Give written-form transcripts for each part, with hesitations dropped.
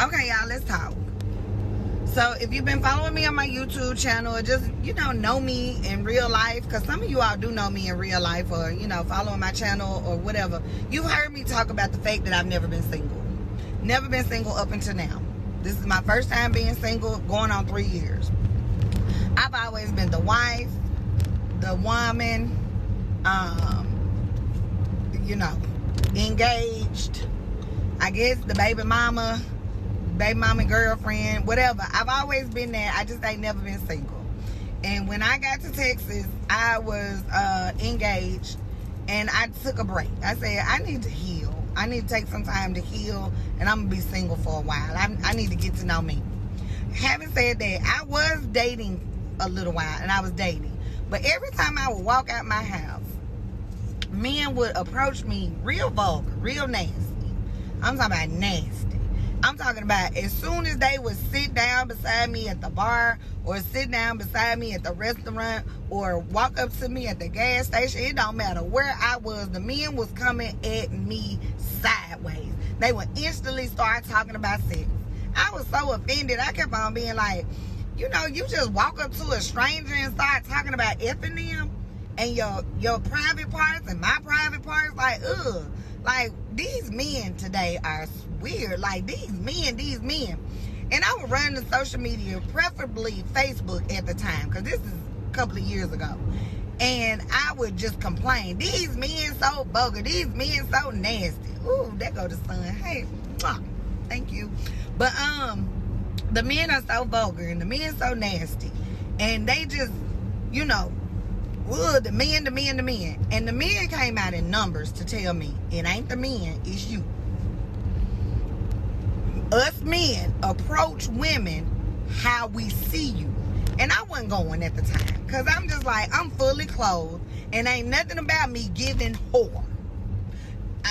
Okay, y'all, let's talk. So if you've been following me on my YouTube channel, or just, know me in real life, because some of you all do know me in real life, or, following my channel or whatever, you've heard me talk about the fact that I've never been single. Never been single up until now. This is my first time being single, going on 3 years. I've always been the wife, the woman, engaged, I guess the baby mama, girlfriend, whatever. I've always been there. I just ain't never been single. And when I got to Texas, I was engaged, and I took a break. I said, I need to heal. I need to take some time to heal, and I'm going to be single for a while. I need to get to know me. Having said that, I was dating a little while, and I was dating. But every time I would walk out my house, men would approach me real vulgar, real nasty. I'm talking about nasty. I'm talking about as soon as they would sit down beside me at the bar, or sit down beside me at the restaurant, or walk up to me at the gas station, it don't matter where I was, the men was coming at me sideways. They would instantly start talking about sex. I was so offended. I kept on being like, you just walk up to a stranger and start talking about effing them, and your private parts and my private parts, like, ugh. Like, these men today are weird. Like, these men. And I would run the social media, preferably Facebook at the time, because this is a couple of years ago. And I would just complain. These men so vulgar. These men so nasty. Ooh, there go the sun. Hey, thank you. But, the men are so vulgar, and the men so nasty. And they just, the men. And the men came out in numbers to tell me, it ain't the men, it's you. Us men approach women how we see you. And I wasn't going at the time, because I'm just like, I'm fully clothed, and ain't nothing about me giving whore.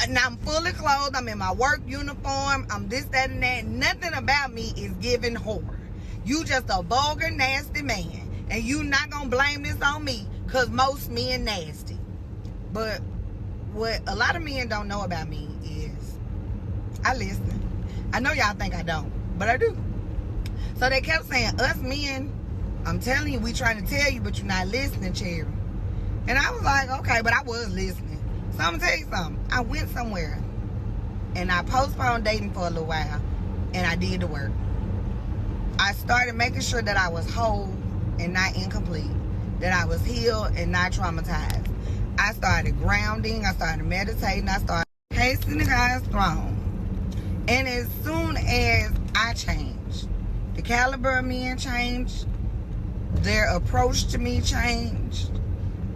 And I'm fully clothed, I'm in my work uniform, I'm this, that, and that. Nothing about me is giving whore. You just a vulgar, nasty man. And you not gonna blame this on me, because most men nasty. But what a lot of men don't know about me is I listen. I know y'all think I don't, but I do. So they kept saying, us men, I'm telling you, we trying to tell you, but you're not listening, Cherry. And I was like, okay, but I was listening. So I'm gonna tell you something. I went somewhere, and I postponed dating for a little while, and I did the work. I started making sure that I was whole and not incomplete, that I was healed and not traumatized. I started grounding, I started meditating, I started pacing the God's throne. And as soon as I changed, the caliber of men changed, their approach to me changed,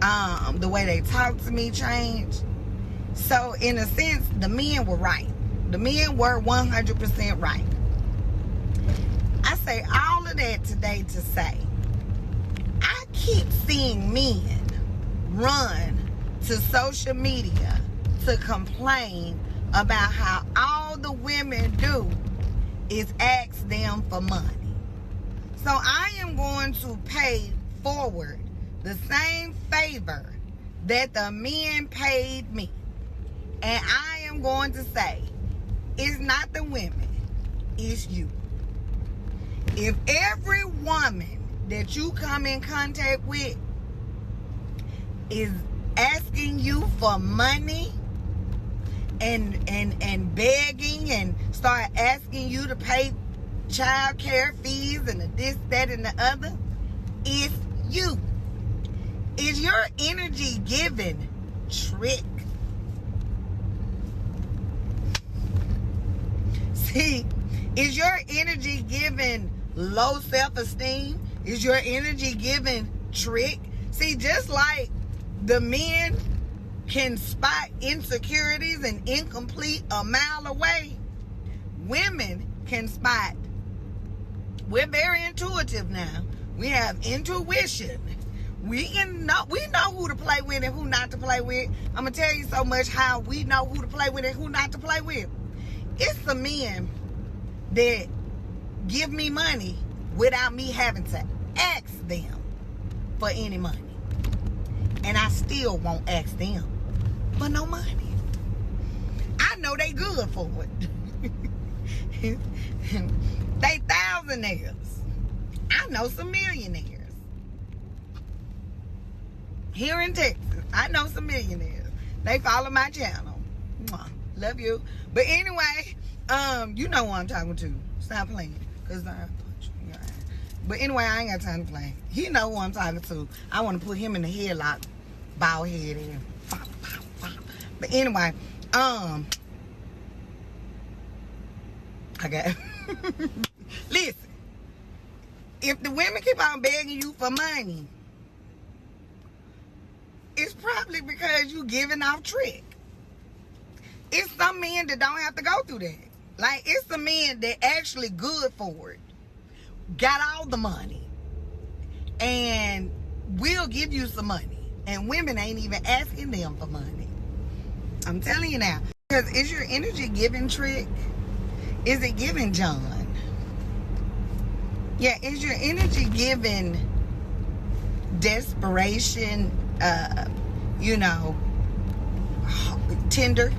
the way they talk to me changed. So in a sense, the men were right. The men were 100% right. I say all of that today to say, I keep seeing men run to social media to complain about how all the women do is ask them for money. So I am going to pay forward the same favor that the men paid me. And I am going to say, it's not the women, it's you. If every woman that you come in contact with is asking you for money and begging and start asking you to pay child care fees and the this, that, and the other, it's you. Is your energy giving trick? See, is your energy giving low self-esteem? Is your energy giving trick? See, just like the men can spot insecurities and incomplete a mile away, women can spot. We're very intuitive now. We have intuition. We know who to play with and who not to play with. I'm gonna tell you so much how we know who to play with and who not to play with. It's the men that give me money without me having to ask them for any money. And I still won't ask them for no money. I know they good for it. They thousandaires. I know some millionaires. Here in Texas, I know some millionaires. They follow my channel. Mwah. Love you. But anyway, you know who I'm talking to. Stop playing. Cause but anyway, I ain't got time to play. He know who I'm talking to. I want to put him in the headlock, bald head in. But anyway, okay. Listen, if the women keep on begging you for money, it's probably because you giving off trick. It's some men that don't have to go through that. Like, it's the men that actually good for it. Got all the money. And will give you some money. And women ain't even asking them for money. I'm telling you now. Because is your energy giving trick? Is it giving John? Yeah, is your energy giving desperation, tender?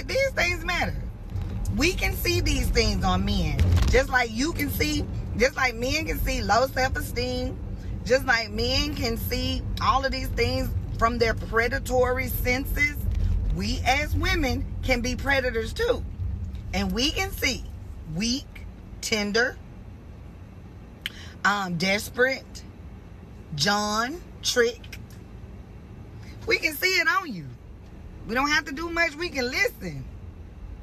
These things matter. We can see these things on men. Just like you can see, just like men can see low self-esteem, just like men can see all of these things from their predatory senses, we as women can be predators too. And we can see weak, tender, desperate, John, trick. We can see it on you. We don't have to do much. We can listen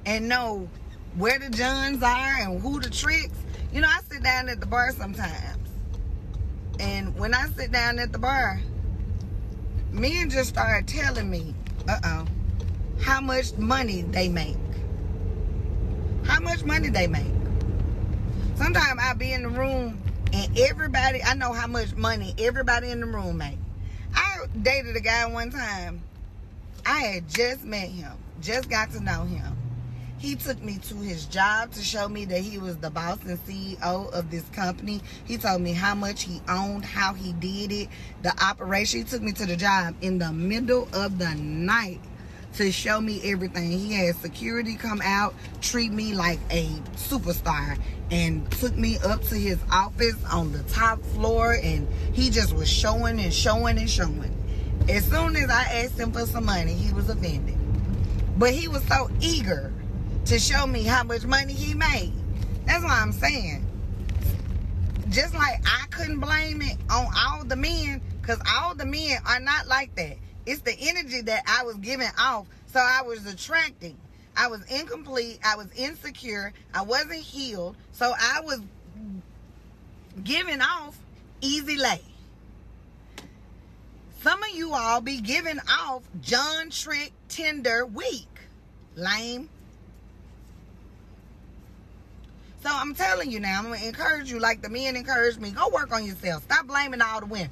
and know where the Johns are and who the tricks. I sit down at the bar sometimes. And when I sit down at the bar, men just start telling me, how much money they make. How much money they make. Sometimes I'll be in the room and I know how much money everybody in the room make. I dated a guy one time. I had just met him, just got to know him. He took me to his job to show me that he was the boss and CEO of this company. He told me how much he owned, how he did it, the operation. He took me to the job in the middle of the night to show me everything. He had security come out, treat me like a superstar, and took me up to his office on the top floor, and he just was showing and showing and showing. As soon as I asked him for some money, he was offended. But he was so eager to show me how much money he made. That's what I'm saying. Just like I couldn't blame it on all the men, because all the men are not like that. It's the energy that I was giving off, so I was attracting. I was incomplete. I was insecure. I wasn't healed. So I was giving off easy lay. Some of you all be giving off John, trick, tender, weak, lame. So I'm telling you now, I'm going to encourage you like the men encouraged me. Go work on yourself. Stop blaming all the women.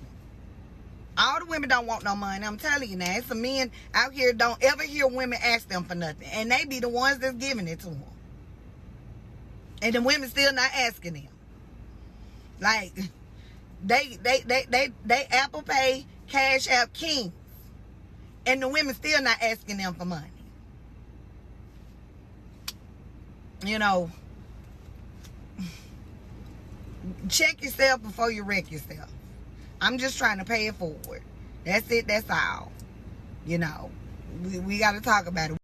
All the women don't want no money. I'm telling you now. It's some men out here don't ever hear women ask them for nothing. And they be the ones that's giving it to them. And the women still not asking them. Like, they Apple Pay, Cash App kings. And the women still not asking them for money. Check yourself before you wreck yourself. I'm just trying to pay it forward. That's it. That's all. We got to talk about it.